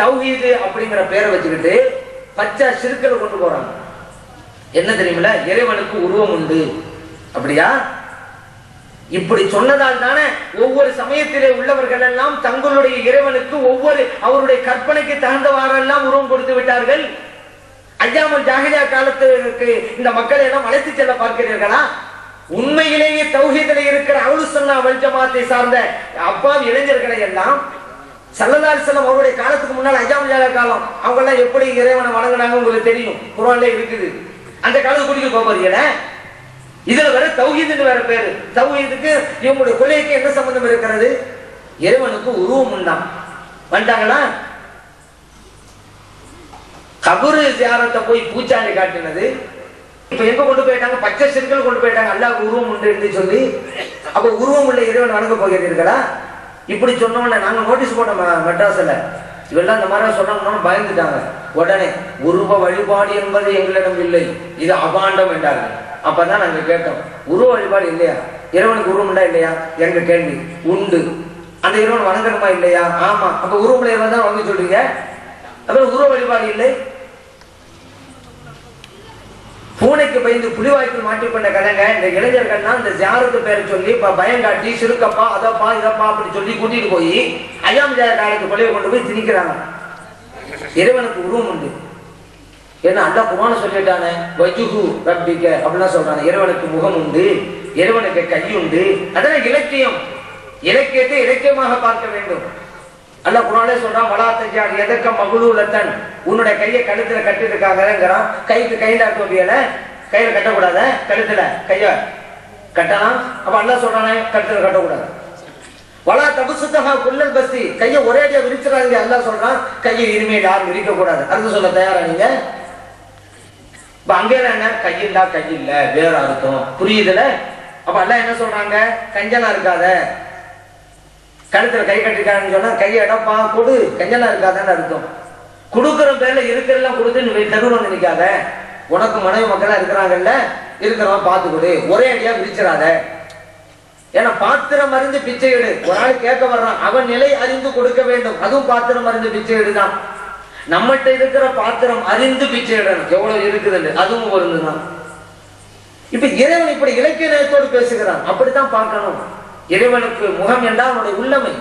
தௌஹீது அப்படிங்கிற பேரை வச்சுக்கிட்டு பச்சை சிறுக்களை கொண்டு போறாங்க. என்ன தெரியுமில்ல, இறைவனுக்கு உருவம் உண்டு. அப்படியா? இப்படி சொன்னதால் தானே ஒவ்வொரு சமயத்திலே உள்ளவர்கள் எல்லாம் தங்களுடைய இறைவனுக்கு ஒவ்வொரு அவருடைய கற்பனைக்கு தகுந்தவாறெல்லாம் உருவம் கொடுத்து விட்டார்கள். ஐயாமல் ஜாஹிலியா காலத்துக்கு இந்த மக்களை எல்லாம் அழைத்து செல்ல பார்க்கிறீர்களா? உண்மையிலேயே தௌஹீதிலே இருக்கிற அஹ்லுஸ் சுன்னா வல் ஜமாத்தை சார்ந்த அப்பாவி இளைஞர்களை எல்லாம் ஸல்லல்லாஹு அலைஹி வஸல்லம் அவருடைய காலத்துக்கு முன்னால் ஐயாமல் ஜாஹிலியா காலம் அவங்க எல்லாம் எப்படி இறைவனை வணங்குனாங்க உங்களுக்கு தெரியும், குர்ஆன்ல இருக்குது. அந்த காலத்து குடிக்க போறீங்களே, இதுல வேற தௌஹீதுன்னு வேற பேரு. தௌஹீதுக்கு இவங்களுடைய கொள்கைக்கு என்ன சம்பந்தம் இருக்கிறது? இறைவனுக்கு உருவம் உண்டாம். வந்துட்டாங்களா? கபரு ஜியாரத்தை போய் பூச்சாண்டி காட்டினது. இப்ப எங்க கொண்டு போயிட்டாங்க? பச்சை சிறுக்கள் கொண்டு போயிட்டாங்க. அல்லாஹ்வுக்கு உருவம் உண்டு என்று சொல்லி. அப்ப உருவம் உள்ள இறைவன் வணங்க போகிறீர்களா? இப்படி சொன்னோம்ல, நாங்க நோட்டீஸ் போட்டோம் மெட்ராஸ்ல. இவெல்லாம் இந்த மாதிரி சொன்னோம்னு பயந்துட்டாங்க. உடனே உருவ வழிபாடு என்பது எங்களிடம் இல்லை, இது அபாண்டம் என்றார்கள். அப்பதான் நாங்க கேட்டோம், உருவ வழிபாடு இல்லையா? இறைவனுக்கு உருவம் உண்டா இல்லையா? எங்க கேள்வி. உண்டு. அந்த இறைவன் வணங்கணுமா இல்லையா? ஆமா. அப்ப உருவம் இறைவன் தான் வணங்க சொல்றீங்க. அப்புறம் உருவ வழிபாடு இல்லை. பூனைக்கு பயந்து புலிவாய்க்குள் மாட்டிக்கொண்ட கதைங்க. இந்த இளைஞர்கள்னா இந்த ஜியாரத்து பேரை சொல்லி பயம் காட்டி சிறுக்கப்பா அதப்பா இதப்பா அப்படி சொல்லி கூட்டிட்டு போய் ஐயாம் ஜாய காலத்து கொலையை கொண்டு போய் திணிக்கிறாங்க. இறைவனுக்கு உருவம் உண்டு. ஏன்னா அல்லா குர்ஆன்ல சொல்லிட்டானே, வஜ்ஹு ரப்பிக அப்படின்னா சொல்றாங்க. இறைவனுக்கு முகம் உண்டு, இறைவனுக்கு கை உண்டு. அதான் இலக்கியம். இலக்கியத்தை இலக்கியமாக பார்க்க வேண்டும். அல்லாஹ் குர்ஆன்ல சொல்றான், வலா தஜால் யதக மக்லூலத்தன், உன்னுடைய கையை கழுத்துல கட்டிருக்காங்கங்கறான். கைக்கு கையில இருக்கோபியல கையில கட்டக்கூடாத, கழுத்துல கைய கட்டலாம். அப்ப அல்லாஹ் சொல்றானே கழுத்துல கட்டக்கூடாது. வலா தபசுத்தஹா குல்லல் பஸ்தி, கையை ஒரேடியா விரிச்சிராதீங்க. அல்லாஹ் சொல்றான் கையை இனிமேல் யாரும் விரிக்க கூடாது. அர்த்தம் சொல்ல தயாரா நீங்க? இப்ப அங்க என்ன கையில்லா கையில்ல வேற அர்த்தம் புரியுதுல? அப்ப அல்லாஹ் என்ன சொல்றாங்க? கஞ்சனா இருக்காத, கழுத்துல கை கட்டிருக்காங்கன்னு சொன்னா கையை இடப்பா கொடு, கஞ்சனா இருக்காதான்னு அர்த்தம். கொடுக்குற பேர்ல இருக்கிறெல்லாம் கொடுத்து தெருவில் வந்து நிக்காத. உனக்கு மனைவி மக்களா இருக்கிறாங்கல்ல, இருக்கிறவன் பார்த்து கொடு, ஒரே அடியா விரிச்சிடாத. ஏன்னா பாத்திரம் அறிந்து பிச்சை எடு. ஒரு ஆள் கேட்க வர்றான், அவன் நிலை அறிந்து கொடுக்க வேண்டும். அதுவும் பாத்திரம் அறிந்து பிச்சை எடுதான். நம்மகிட்ட இருக்கிற பாத்திரம் அறிந்து பிச்சை இடணும். எவ்வளவு இருக்குதுன்னு அதுவும் வருதுதான். இப்ப இறைவன் இப்படி இலக்கிய நேயத்தோடு பேசுகிறான். அப்படித்தான் பார்க்கணும். இறைவனுக்கு முகம் என்றால் அவனுடைய உள்ளமை,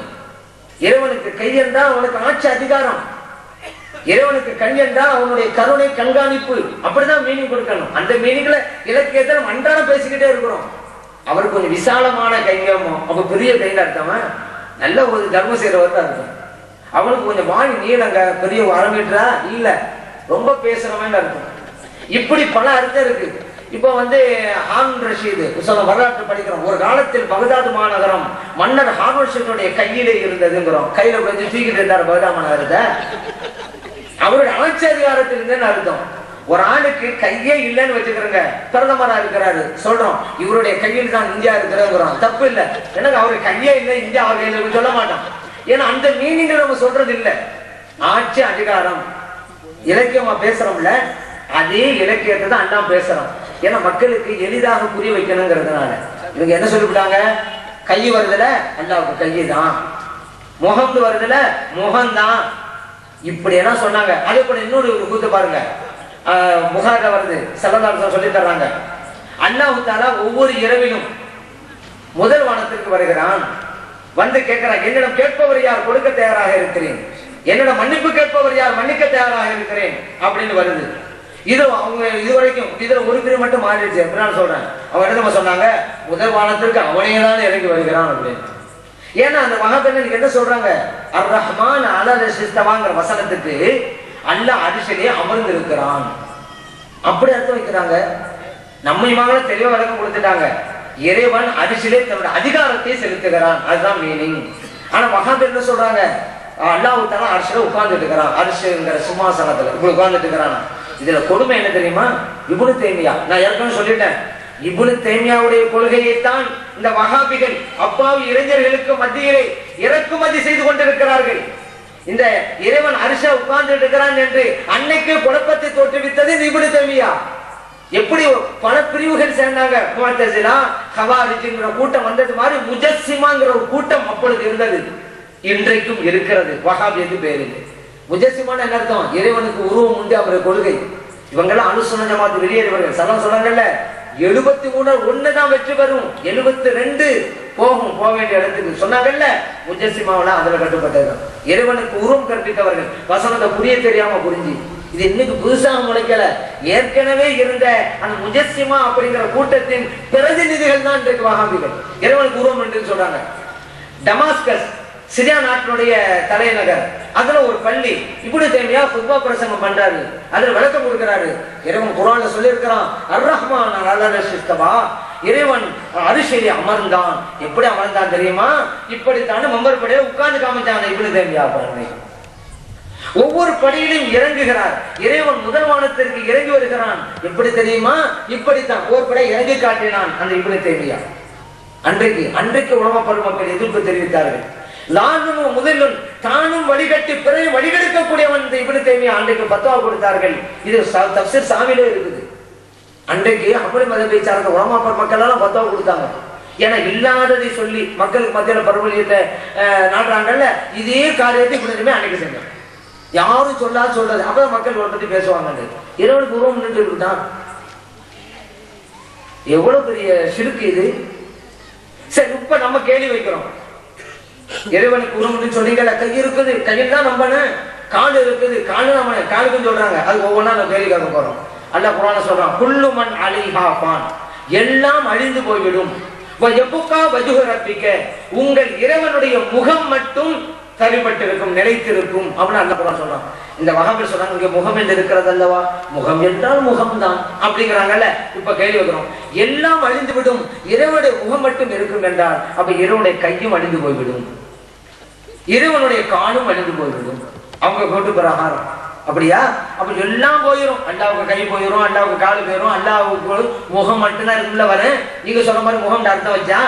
இறைவனுக்கு கை என்றால் அவனுக்கு ஆட்சி அதிகாரம், இறைவனுக்கு கண் என்றால் அவனுடைய கருணை கண்காணிப்பு. அப்படிதான் மீனிங் கொடுக்கணும். அந்த மீனிங்ல இலக்கியத்தை நம்ம அன்றாடம் பேசிக்கிட்டே இருக்கிறோம். அவருக்கு கொஞ்சம் விசாலமான கைங்கமோ, அப்ப பெரிய கைங்க அர்த்தமா நல்ல ஒரு தர்ம செய்யறவர் தான் இருக்கும். அவனுக்கு கொஞ்சம் வாணி நீளங்க, பெரிய 1/2 மீட்டரா இல்ல, ரொம்ப பேசுறவன் அர்த்தம். இப்படி பல அர்த்தம் இருக்கு. இப்ப ஹாரூன் ரஷீது சொல்ல வரலாற்று படிக்கிறோம். ஒரு காலத்தில் பகதாது மாநகரம் மன்னர் ஹாரூன் ரஷீதுடைய கையிலே இருந்ததுங்கிறோம். கையில கொஞ்சம் தூக்கிட்டு இருந்தார் பகதாது மாநகரத்தை. அவருடைய ஆட்சி அதிகாரத்தில் இருந்தேன்னு அர்த்தம். ஒரு ஆளுக்கு கையே இல்லைன்னு வச்சுக்கிறோங்க, பிரதமரா இருக்கிறாரு சொல்றோம், இவருடைய கையில் தான் இந்தியா இருக்கிறோம். தப்பு இல்லை. எனக்கு அவருக்கு கையே இல்லை, இந்தியா அவர் கையில் சொல்ல மாட்டான். ஏன்னா அந்த மீனிங் நம்ம சொல்றது இல்லை. ஆட்சி அதிகாரம் இலக்கியமா பேசுறோம்ல, அதே இலக்கியத்தை தான் அண்ணா பேசுறோம். ஏன்னா மக்களுக்கு எளிதாக புரிய வைக்கணுங்கிறதுனால இவங்க என்ன சொல்லிவிட்டாங்க? கை வருதுல அல்லாவுக்கு கையை தான், முகம் வருதுல முகம்தான், இப்படி எல்லாம் சொன்னாங்க. அதே போல இன்னொரு கூத்து பாருங்க, புகார்ல வருது, ஸல்லல்லாஹு அலைஹி வஸல்லம் சொல்லி தர்றாங்க. அல்லாஹ் தஆலா ஒவ்வொரு இரவிலும் முதல் வானத்திற்கு வருகிறான். வந்து கேட்கிறான், என்னிடம் கேட்பவர் யார், கொடுக்க தயாராக இருக்கிறேன். என்னிடம் மன்னிப்பு கேட்பவர் யார், மன்னிக்க தயாராக இருக்கிறேன் அப்படின்னு வருது. இது அவங்க இதுவரைக்கும் இதுல ஒரு பிரிவு மட்டும் மாறிடுச்சு. எப்படின்னு சொல்றேன், அவங்க என்ன சொன்னாங்க? முதல் வானத்திற்கு அவனே தான் இறங்கி வருகிறான் அப்படின்னு. ஏன்னா அந்த மகாபெண்ணனுக்கு என்ன சொல்றாங்க? அர் ரஹ்மான் அலல் அர்ஷ் இஸ்தவாங்கிற வசனத்துக்கு அல்லாஹ் அரிசிலே அமர்ந்து இருக்கிறான் அப்படி அர்த்தம் வைக்கிறாங்க. நம்ம இவங்கள தெளிவா விளக்கம் கொடுத்துட்டாங்க. இறைவன் அரிசிலே தன்னுடைய அதிகாரத்தை செலுத்துகிறான், அதுதான் மீனிங். ஆனா மகாபெண் என்ன சொல்றாங்க? அல்லாஹ் தஆலா அர்ஷ்ல உட்கார்ந்துட்டு இருக்கிறான், அர்ஷ்ங்கிற சிம்மாசனத்துல இப்படி உட்கார்ந்துட்டு இருக்கிறான். இதுல கொடுமை என்ன தெரியுமா? இப்னு தைமியா, நான் ஏற்கனவே சொல்லிட்டேன், இப்னு தைமியாவுடைய கொள்கையைத்தான் இந்த வஹாபிகள் அப்பாவி இளைஞர்களுக்கு மத்தியிலே இறக்குமதி செய்து கொண்டிருக்கிறார்கள். இந்த இறைவன் அரிசா உட்கார்ந்து இருக்கிறான் என்று அன்னைக்கு குழப்பத்தை தோற்றுவித்தது இப்னு தைமியா. எப்படி பல பிரிவுகள் சேர்ந்தாங்க, முஅத்தஸிலா ஹவாரிஜ்ங்கிற கூட்டம் வந்தது மாதிரி முஜஸ்ஸிமாங்கிற ஒரு கூட்டம் அப்பொழுது இருந்தது, இன்றைக்கும் இருக்கிறது. வஹாபியத்து பேரு முஜஸ்ஸிமான என்ன அர்த்தம்? இறைவனுக்கு உருவம் உண்டு, அவருடைய கொள்கை. இவங்கெல்லாம் அனுசுன்ன ஜமாத் வெளியேறியவர்கள். சலாம் சொன்னாங்கல்ல, 73 ஒண்ணுதான் வெற்றி பெறும், 72 போகும் போக வேண்டிய இடத்துக்கு சொன்னாங்கல்ல. முஜஸ்ஸிமாவெல்லாம் அதுல கட்டுப்பட்டது. இறைவனுக்கு உருவம் கற்பித்தவர்கள் வசனத்தை புரிய தெரியாம புரிஞ்சு, இது இன்னைக்கு புதுசாக முளைக்கல, ஏற்கனவே இருந்த அந்த முஜஸ்ஸிமா அப்படிங்கிற கூட்டத்தின் பிரதிநிதிகள் தான் இன்றைக்கு வஹாபிகள். இறைவனுக்கு உருவம் என்று சொல்றாங்க. டமாஸ்கஸ் சிரியா நாட்டினுடைய தலைநகர், அதுல ஒரு பள்ளி இப்னு தைமியா ஃபுத்வா பிரசங்கம் பண்றாரு, அதுல விளக்கம் கொடுக்கிறாரு. இறைவன் குர்ஆன்ல சொல்லி இருக்கிறான், அர் ரஹ்மான் அலல் அர்ஷ் இஸ்தவா, இறைவன் அரிசியிலே அமர்ந்தான். எப்படி அமர்ந்தான் தெரியுமா? இப்படித்தான் மெம்பர் படியில உட்கார்ந்து காமிச்சாங்க இப்னு தைமியா பாருங்க. ஒவ்வொரு படியிலும் இறங்குகிறார். இறைவன் முதல் வானத்திற்கு இறங்கி வருகிறான். எப்படி தெரியுமா? இப்படித்தான் ஒரு படை இறங்கி காட்டினான் அந்த இப்னு தைமியா. அன்றைக்கு உலமா பெருமக்கள் எதிர்ப்பு தெரிவித்தார்கள். லானும் முதலும் தானும் வழிகட்டி பிறகு வழிகெடுக்கக்கூடியவன் இப்னு தைமியா அன்றைக்கு பத்வா கொடுத்தார்கள். இது தஃப்சீர் சாவிலே இருக்குது. அன்றைக்கு அப்படி மதத்தை சார்ந்த உலமா பெருமக்கள் எல்லாம் பத்வா கொடுத்தாங்க. ஏன்னா இல்லாததை சொல்லி மக்களுக்கு மத்தியில பரவலியத்தை நாடுறாங்கல்ல, இதே காரியத்தை இப்னு தைமியா அன்னைக்கு செஞ்சாங்க. யாரும் சொல்லாது சொல்றது, அப்பதான் மக்கள் ஒரு பத்தி பேசுவாங்க. இறைவனுக்கு உருவம் நின்று இருக்குதான், எவ்வளவு பெரிய சிறுக்கு இது. சரி, இப்ப நம்ம கேள்வி வைக்கிறோம், இறைவனுக்கு உருவம் சொன்னீங்கல்ல, கை இருக்குது, கையில் தான் நம்பணும், கால் இருக்குது, காலு நம்ம காலுக்குன்னு சொல்றாங்க. அது ஒவ்வொன்றா நம்ம கேள்வி கேட்க போறோம். அல்லாஹ் குர்ஆன்ல சொல்றான், குல்லு மன் அலைஹா ஃபான், எல்லாம் அழிந்து போய்விடும், வயபுகா வஜ்ஹு ரப்பிக, உங்கள் இறைவனுடைய முகம் மட்டும் தரிபட்டிருக்கும், நிலைத்திருக்கும் அப்படின்னு அல்லாஹ் குர்ஆன் சொல்றான். இந்த வஹாபிகள் சொல்றாங்க, இங்க முகம் என்று இருக்கிறது அல்லவா, முகம் என்றால் முகம்தான் அப்படிங்கிறாங்கல்ல. இப்ப கேள்வி வைக்கிறோம், எல்லாம் அழிந்து விடும், இறைவனுடைய முகம் மட்டும் இருக்கும் என்றால் அப்ப இறைவனுடைய கையும் அழிந்து போய்விடும், இறைவனுடைய காலும் அழிந்து போய்விடும். அவங்க கொண்டு பிரகாரம் அப்படியா? அப்ப எல்லாம் போயிடும், அல்லாவுக்கு கை போயிடும், அல்லாவுக்கு காலு போயிடும், அல்லாவுக்கு முகம் மட்டும்தான் இருக்குள்ள வர. நீங்க சொல்ற மாதிரி முகம் அர்த்தம் வச்சா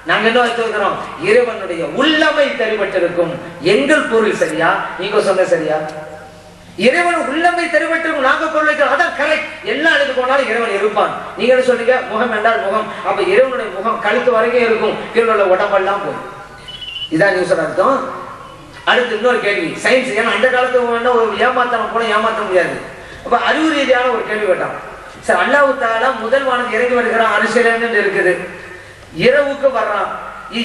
நாங்க என்ன வச்சிருக்கிறோம்? இறைவனுடைய உள்ளமை தரிபட்டிருக்கும். எங்கள் பொருள் சரியா, நீங்க சொன்ன சரியா? இறைவன் உள்ளமை தரிபட்டிருக்கும், நாங்க பொருள் வைக்கிறோம், அதான் கரெக்ட். எல்லா இடத்துக்கு போனாலும் இறைவன் இருப்பான். நீங்க என்ன சொல்றீங்க? முகம் என்றால் முகம், அப்ப இறைவனுடைய முகம் கழுத்து வரைக்கும் இருக்கும், இவனோட உடம்பெல்லாம் போகும். இதான் நீங்க சொல்ற அர்த்தம். அடுத்து இன்னொரு கேள்வி, சயின்ஸ். ஏன்னா அந்த காலத்துல ஒரு ஏமாத்தம் போல ஏமாற்ற முடியாது. அப்ப அறிவு ரீதியான ஒரு கேள்வி கேட்டான். சார், அல்லாஹ் தஆலா முதல் வானத்துக்கு இறங்கி வருகிறான், அரசியல் இருக்குது, இரவுக்கு வர்றான்.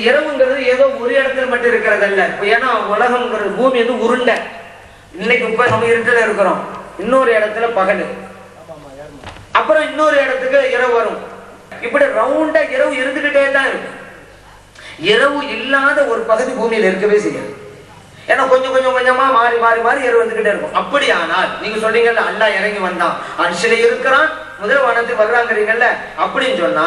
இரவுங்கிறது ஏதோ ஒரு இடத்துல மட்டும் இருக்கிறது அல்ல. ஏன்னா உலகம்ங்கிறது பூமி வந்து உருண்டை. இன்னைக்கு இப்ப நம்ம இருட்டுல இருக்கிறோம், இன்னொரு இடத்துல பகல், அப்புறம் இன்னொரு இடத்துக்கு இரவு வரும். இப்படி ரவுண்டா இரவு இருந்துகிட்டே தான் இருக்கும். இரவு இல்லாத ஒரு பகுதி பூமியில இருக்கவே செய்யாது. ஏன்னா கொஞ்சம் கொஞ்சமா மாறி மாறி மாறி இரவு வந்துகிட்டே இருக்கும். அப்படியானால் நீங்க சொல்றீங்கல்ல, அல்லாஹ் இறங்கி வந்தான், அரிசியில இருக்கிறான், முதல் வானத்துக்கு வர்றாங்கிறீங்கல்ல, அப்படின்னு சொன்னா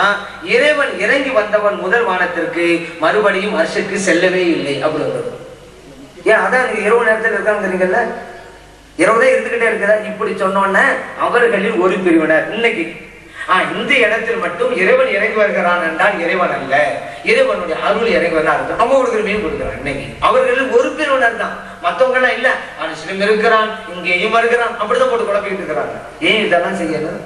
இறைவன் இறங்கி வந்தவன் முதல் வானத்திற்கு மறுபடியும் அரிசிக்கு செல்லவே இல்லை அப்படிங்கிறது. ஏன்? அதான் நீங்க இரவு நேரத்தில் இருக்காங்கிறீங்கல்ல, இரவுதான் இருந்துகிட்டே இருக்குதா? இப்படி சொன்னோன்ன அவர்களில் ஒரு பிரிவினர் இன்னைக்கு இந்த இடத்தில் மட்டும் இறைவன் இறங்கி வருகிறான் என்றால் இறைவன் அல்ல, இறைவனுடைய அருள் இறங்கி வந்தார், அவங்க கொடுக்குற மீன் கொடுக்குறான். இன்னைக்கு அவர்களில் ஒரு பிரிவினர் தான், மற்றவங்க எல்லாம் இல்ல, அனுசிலும் இருக்கிறான், இங்கேயும் வருகிறான், அப்படிதான் போட்டு குழப்பிட்டு இருக்கிறாங்க. ஏன் இதெல்லாம் செய்யணும்?